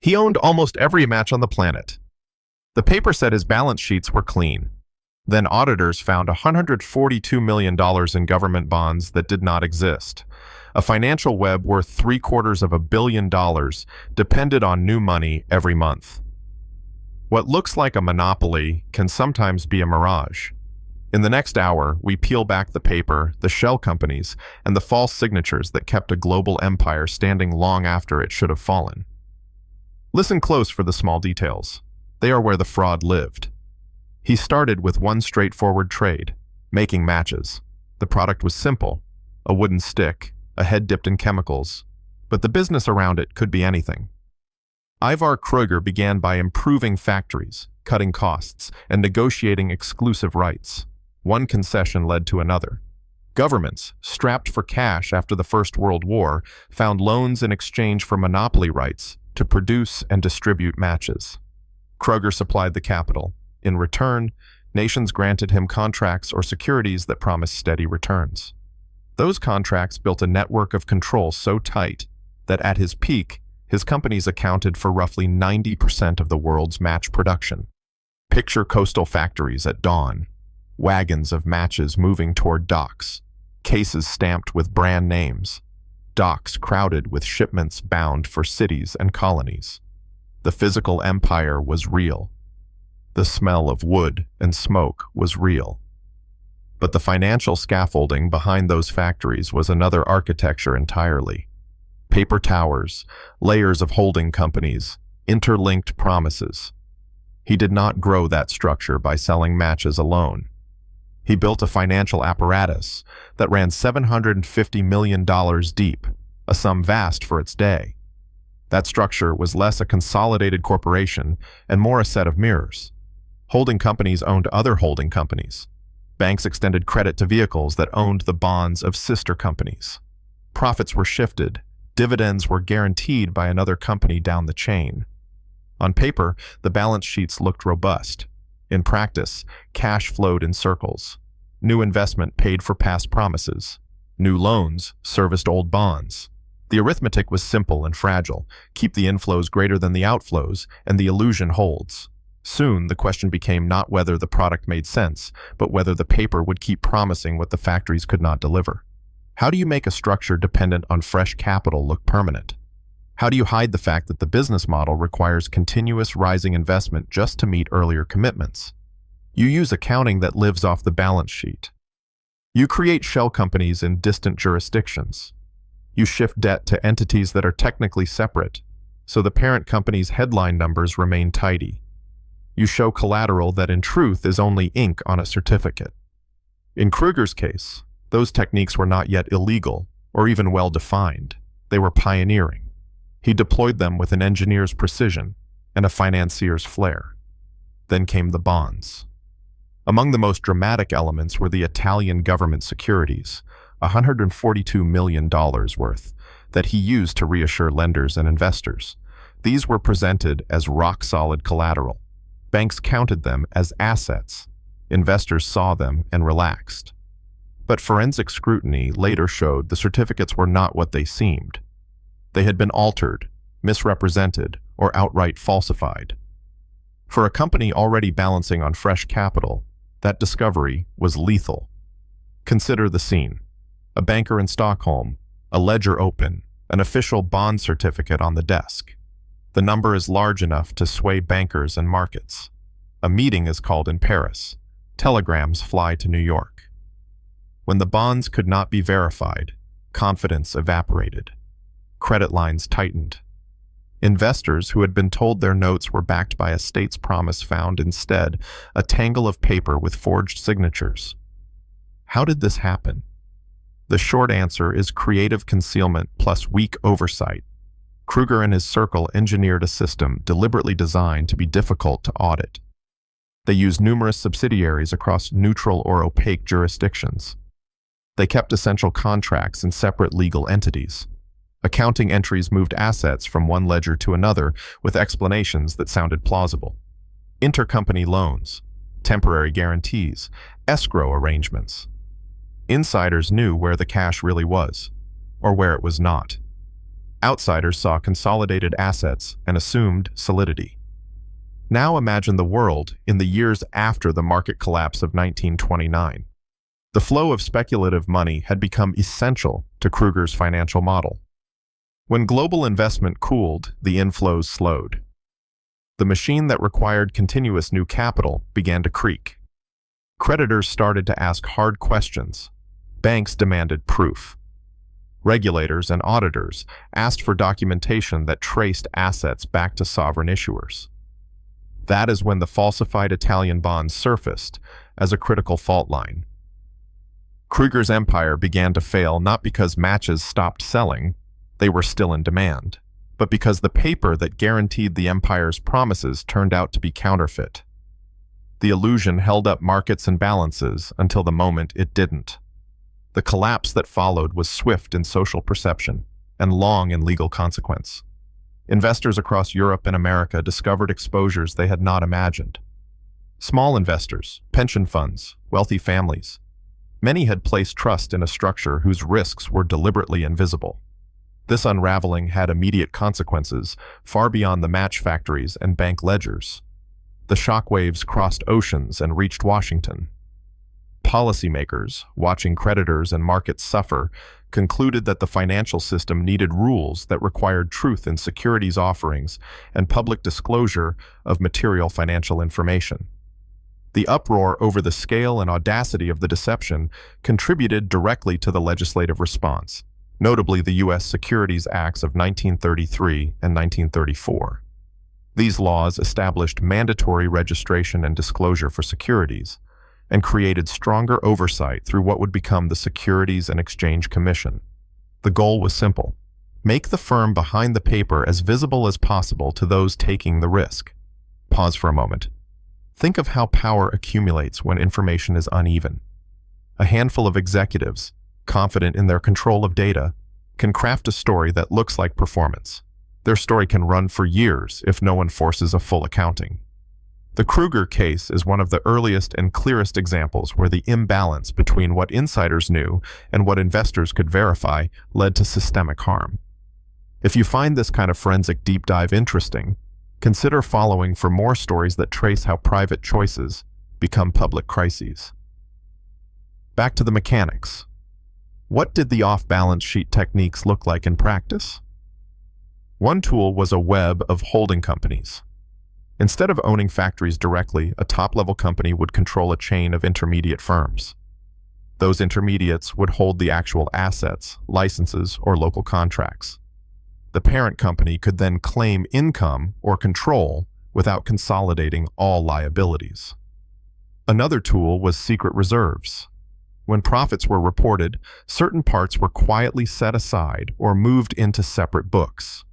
He owned almost every match on the planet. The paper said his balance sheets were clean. Then auditors found $142 million in government bonds that did not exist. A financial web worth $750 million depended on new money every month. What looks like a monopoly can sometimes be a mirage. In the next hour, we peel back the paper, the shell companies, and the false signatures that kept a global empire standing long after it should have fallen. Listen close for the small details. They are where the fraud lived. He started with one straightforward trade, making matches. The product was simple, a wooden stick, a head dipped in chemicals, but the business around it could be anything. Ivar Kreuger began by improving factories, cutting costs, and negotiating exclusive rights. One concession led to another. Governments, strapped for cash after the First World War, found loans in exchange for monopoly rights to produce and distribute matches. Kreuger supplied the capital. In return, nations granted him contracts or securities that promised steady returns. Those contracts built a network of control so tight that at his peak, his companies accounted for roughly 90% of the world's match production. Picture coastal factories at dawn, wagons of matches moving toward docks, cases stamped with brand names, docks crowded with shipments bound for cities and colonies. The physical empire was real. The smell of wood and smoke was real. But the financial scaffolding behind those factories was another architecture entirely. Paper towers, layers of holding companies, interlinked promises. He did not grow that structure by selling matches alone. He built a financial apparatus that ran $750 million deep, a sum vast for its day. That structure was less a consolidated corporation and more a set of mirrors. Holding companies owned other holding companies. Banks extended credit to vehicles that owned the bonds of sister companies. Profits were shifted. Dividends were guaranteed by another company down the chain. On paper, the balance sheets looked robust. In practice, cash flowed in circles. New investment paid for past promises. New loans serviced old bonds. The arithmetic was simple and fragile. Keep the inflows greater than the outflows, and the illusion holds. Soon, the question became not whether the product made sense, but whether the paper would keep promising what the factories could not deliver. How do you make a structure dependent on fresh capital look permanent? How do you hide the fact that the business model requires continuous rising investment just to meet earlier commitments? You use accounting that lives off the balance sheet. You create shell companies in distant jurisdictions. You shift debt to entities that are technically separate, so the parent company's headline numbers remain tidy. You show collateral that in truth is only ink on a certificate. In Kreuger's case, those techniques were not yet illegal or even well-defined. They were pioneering. He deployed them with an engineer's precision and a financier's flair. Then came the bonds. Among the most dramatic elements were the Italian government securities, $142 million worth, that he used to reassure lenders and investors. These were presented as rock-solid collateral. Banks counted them as assets. Investors saw them and relaxed. But forensic scrutiny later showed the certificates were not what they seemed. They had been altered, misrepresented, or outright falsified. For a company already balancing on fresh capital, that discovery was lethal. Consider the scene. A banker in Stockholm, a ledger open, an official bond certificate on the desk. The number is large enough to sway bankers and markets. A meeting is called in Paris. Telegrams fly to New York. When the bonds could not be verified, confidence evaporated. Credit lines tightened. Investors who had been told their notes were backed by a state's promise found instead a tangle of paper with forged signatures. How did this happen? The short answer is creative concealment plus weak oversight. Kreuger and his circle engineered a system deliberately designed to be difficult to audit. They used numerous subsidiaries across neutral or opaque jurisdictions. They kept essential contracts in separate legal entities. Accounting entries moved assets from one ledger to another with explanations that sounded plausible. Intercompany loans, temporary guarantees, escrow arrangements. Insiders knew where the cash really was, or where it was not. Outsiders saw consolidated assets and assumed solidity. Now imagine the world in the years after the market collapse of 1929. The flow of speculative money had become essential to Kreuger's financial model. When global investment cooled, the inflows slowed. The machine that required continuous new capital began to creak. Creditors started to ask hard questions. Banks demanded proof. Regulators and auditors asked for documentation that traced assets back to sovereign issuers. That is when the falsified Italian bonds surfaced as a critical fault line. Kreuger's empire began to fail not because matches stopped selling, they were still in demand, but because the paper that guaranteed the empire's promises turned out to be counterfeit. The illusion held up markets and balances until the moment it didn't. The collapse that followed was swift in social perception and long in legal consequence. Investors across Europe and America discovered exposures they had not imagined. Small investors, pension funds, wealthy families. Many had placed trust in a structure whose risks were deliberately invisible. This unraveling had immediate consequences far beyond the match factories and bank ledgers. The shockwaves crossed oceans and reached Washington. Policymakers, watching creditors and markets suffer, concluded that the financial system needed rules that required truth in securities offerings and public disclosure of material financial information. The uproar over the scale and audacity of the deception contributed directly to the legislative response, notably the U.S. Securities Acts of 1933 and 1934. These laws established mandatory registration and disclosure for securities, and created stronger oversight through what would become the Securities and Exchange Commission. The goal was simple: make the firm behind the paper as visible as possible to those taking the risk. Pause for a moment. Think of how power accumulates when information is uneven. A handful of executives, confident in their control of data, can craft a story that looks like performance. Their story can run for years if no one forces a full accounting. The Kreuger case is one of the earliest and clearest examples where the imbalance between what insiders knew and what investors could verify led to systemic harm. If you find this kind of forensic deep dive interesting, consider following for more stories that trace how private choices become public crises. Back to the mechanics. What did the off-balance sheet techniques look like in practice? One tool was a web of holding companies. Instead of owning factories directly, a top-level company would control a chain of intermediate firms. Those intermediates would hold the actual assets, licenses, or local contracts. The parent company could then claim income or control without consolidating all liabilities. Another tool was secret reserves. When profits were reported, certain parts were quietly set aside or moved into separate books.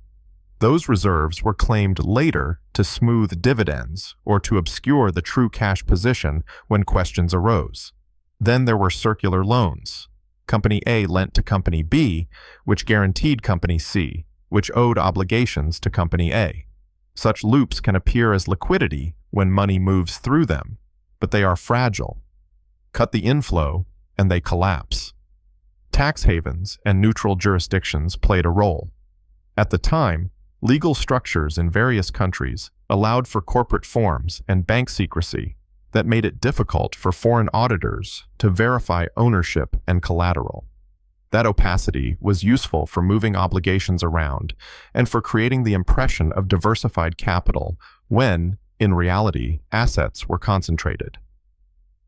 Those reserves were claimed later to smooth dividends or to obscure the true cash position when questions arose. Then there were circular loans. Company A lent to Company B, which guaranteed Company C, which owed obligations to Company A. Such loops can appear as liquidity when money moves through them, but they are fragile. Cut the inflow, and they collapse. Tax havens and neutral jurisdictions played a role. At the time, legal structures in various countries allowed for corporate forms and bank secrecy that made it difficult for foreign auditors to verify ownership and collateral. That opacity was useful for moving obligations around and for creating the impression of diversified capital when, in reality, assets were concentrated.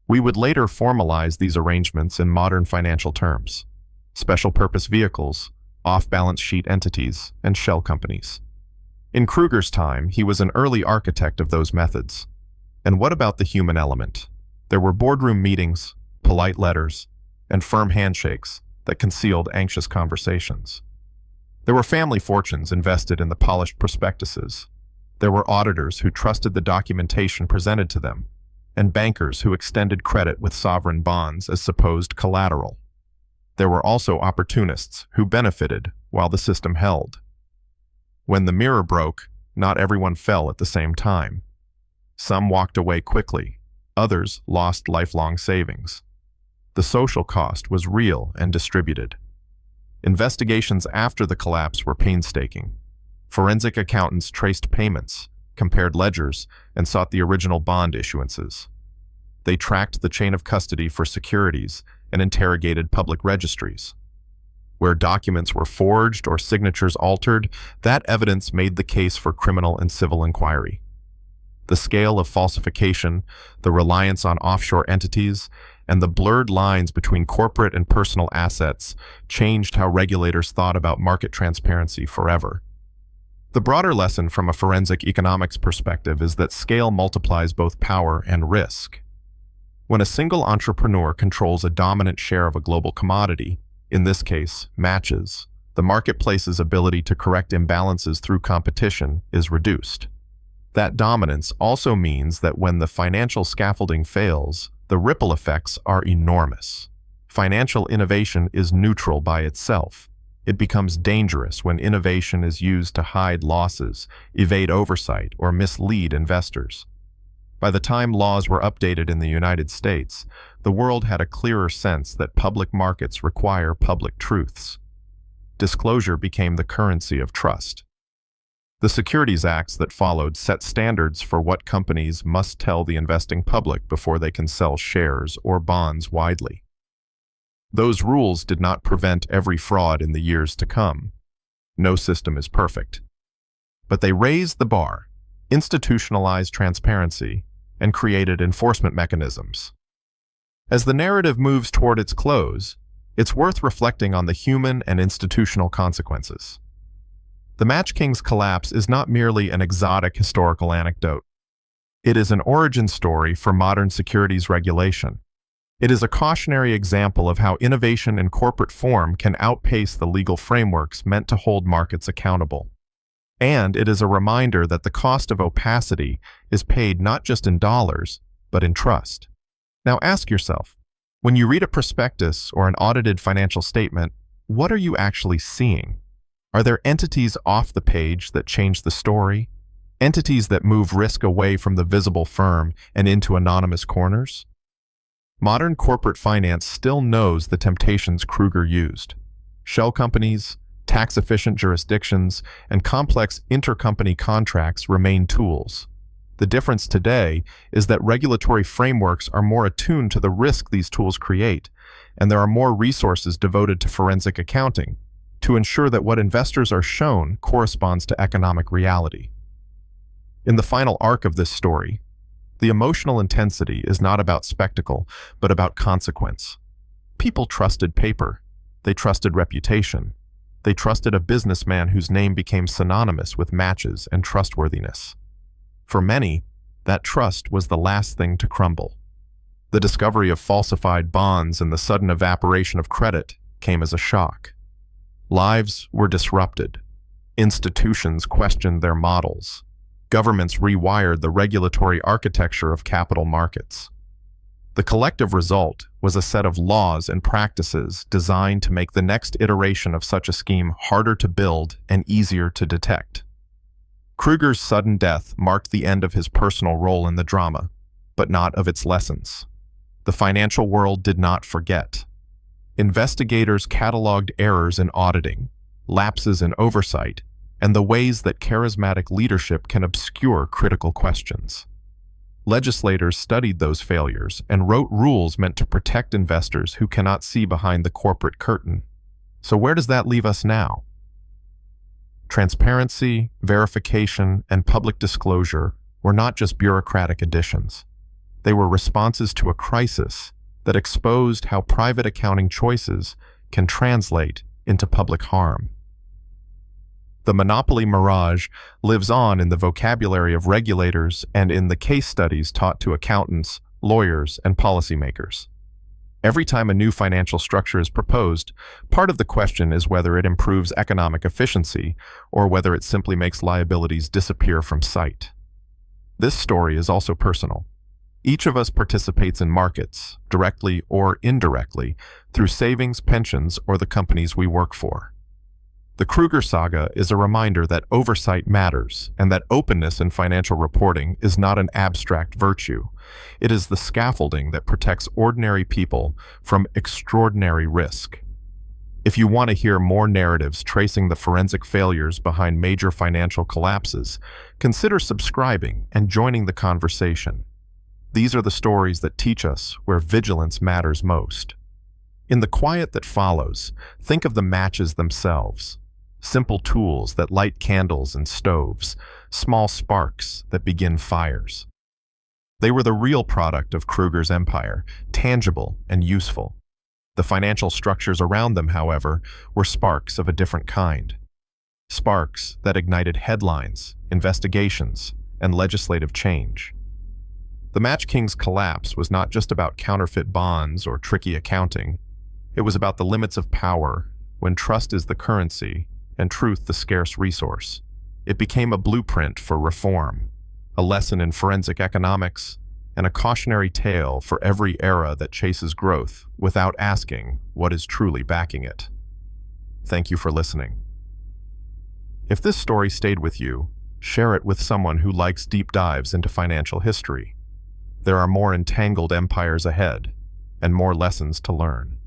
We would later formalize these arrangements in modern financial terms: special purpose vehicles, off-balance sheet entities, and shell companies. In Kreuger's time, he was an early architect of those methods. And what about the human element? There were boardroom meetings, polite letters, and firm handshakes that concealed anxious conversations. There were family fortunes invested in the polished prospectuses. There were auditors who trusted the documentation presented to them, and bankers who extended credit with sovereign bonds as supposed collateral. There were also opportunists who benefited while the system held. When the mirror broke, not everyone fell at the same time. Some walked away quickly, others lost lifelong savings. The social cost was real and distributed. Investigations after the collapse were painstaking. Forensic accountants traced payments, compared ledgers, and sought the original bond issuances. They tracked the chain of custody for securities and interrogated public registries. Where documents were forged or signatures altered, that evidence made the case for criminal and civil inquiry. The scale of falsification, the reliance on offshore entities, and the blurred lines between corporate and personal assets changed how regulators thought about market transparency forever. The broader lesson from a forensic economics perspective is that scale multiplies both power and risk. When a single entrepreneur controls a dominant share of a global commodity, in this case, matches, the marketplace's ability to correct imbalances through competition is reduced. That dominance also means that when the financial scaffolding fails, the ripple effects are enormous. Financial innovation is neutral by itself. It becomes dangerous when innovation is used to hide losses, evade oversight, or mislead investors. By the time laws were updated in the United States, the world had a clearer sense that public markets require public truths. Disclosure became the currency of trust. The Securities Acts that followed set standards for what companies must tell the investing public before they can sell shares or bonds widely. Those rules did not prevent every fraud in the years to come. No system is perfect. But they raised the bar, institutionalized transparency, and created enforcement mechanisms. As the narrative moves toward its close, it's worth reflecting on the human and institutional consequences. The Match King's collapse is not merely an exotic historical anecdote. It is an origin story for modern securities regulation. It is a cautionary example of how innovation in corporate form can outpace the legal frameworks meant to hold markets accountable. And it is a reminder that the cost of opacity is paid not just in dollars, but in trust. Now ask yourself, when you read a prospectus or an audited financial statement, what are you actually seeing? Are there entities off the page that change the story? Entities that move risk away from the visible firm and into anonymous corners? Modern corporate finance still knows the temptations Kreuger used. Shell companies, tax-efficient jurisdictions, and complex intercompany contracts remain tools. The difference today is that regulatory frameworks are more attuned to the risk these tools create, and there are more resources devoted to forensic accounting to ensure that what investors are shown corresponds to economic reality. In the final arc of this story, the emotional intensity is not about spectacle, but about consequence. People trusted paper. They trusted reputation. They trusted a businessman whose name became synonymous with matches and trustworthiness. For many, that trust was the last thing to crumble. The discovery of falsified bonds and the sudden evaporation of credit came as a shock. Lives were disrupted. Institutions questioned their models. Governments rewired the regulatory architecture of capital markets. The collective result was a set of laws and practices designed to make the next iteration of such a scheme harder to build and easier to detect. Kreuger's sudden death marked the end of his personal role in the drama, but not of its lessons. The financial world did not forget. Investigators cataloged errors in auditing, lapses in oversight, and the ways that charismatic leadership can obscure critical questions. Legislators studied those failures and wrote rules meant to protect investors who cannot see behind the corporate curtain. So where does that leave us now? Transparency, verification, and public disclosure were not just bureaucratic additions. They were responses to a crisis that exposed how private accounting choices can translate into public harm. The monopoly mirage lives on in the vocabulary of regulators and in the case studies taught to accountants, lawyers, and policymakers. Every time a new financial structure is proposed, part of the question is whether it improves economic efficiency or whether it simply makes liabilities disappear from sight. This story is also personal. Each of us participates in markets, directly or indirectly, through savings, pensions, or the companies we work for. The Kreuger saga is a reminder that oversight matters and that openness in financial reporting is not an abstract virtue. It is the scaffolding that protects ordinary people from extraordinary risk. If you want to hear more narratives tracing the forensic failures behind major financial collapses, consider subscribing and joining the conversation. These are the stories that teach us where vigilance matters most. In the quiet that follows, think of the matches themselves. Simple tools that light candles and stoves, small sparks that begin fires. They were the real product of Kreuger's empire, tangible and useful. The financial structures around them, however, were sparks of a different kind. Sparks that ignited headlines, investigations, and legislative change. The Match King's collapse was not just about counterfeit bonds or tricky accounting. It was about the limits of power, when trust is the currency and truth the scarce resource. It became a blueprint for reform, a lesson in forensic economics, and a cautionary tale for every era that chases growth without asking what is truly backing it. Thank you for listening. If this story stayed with you, share it with someone who likes deep dives into financial history. There are more entangled empires ahead, and more lessons to learn.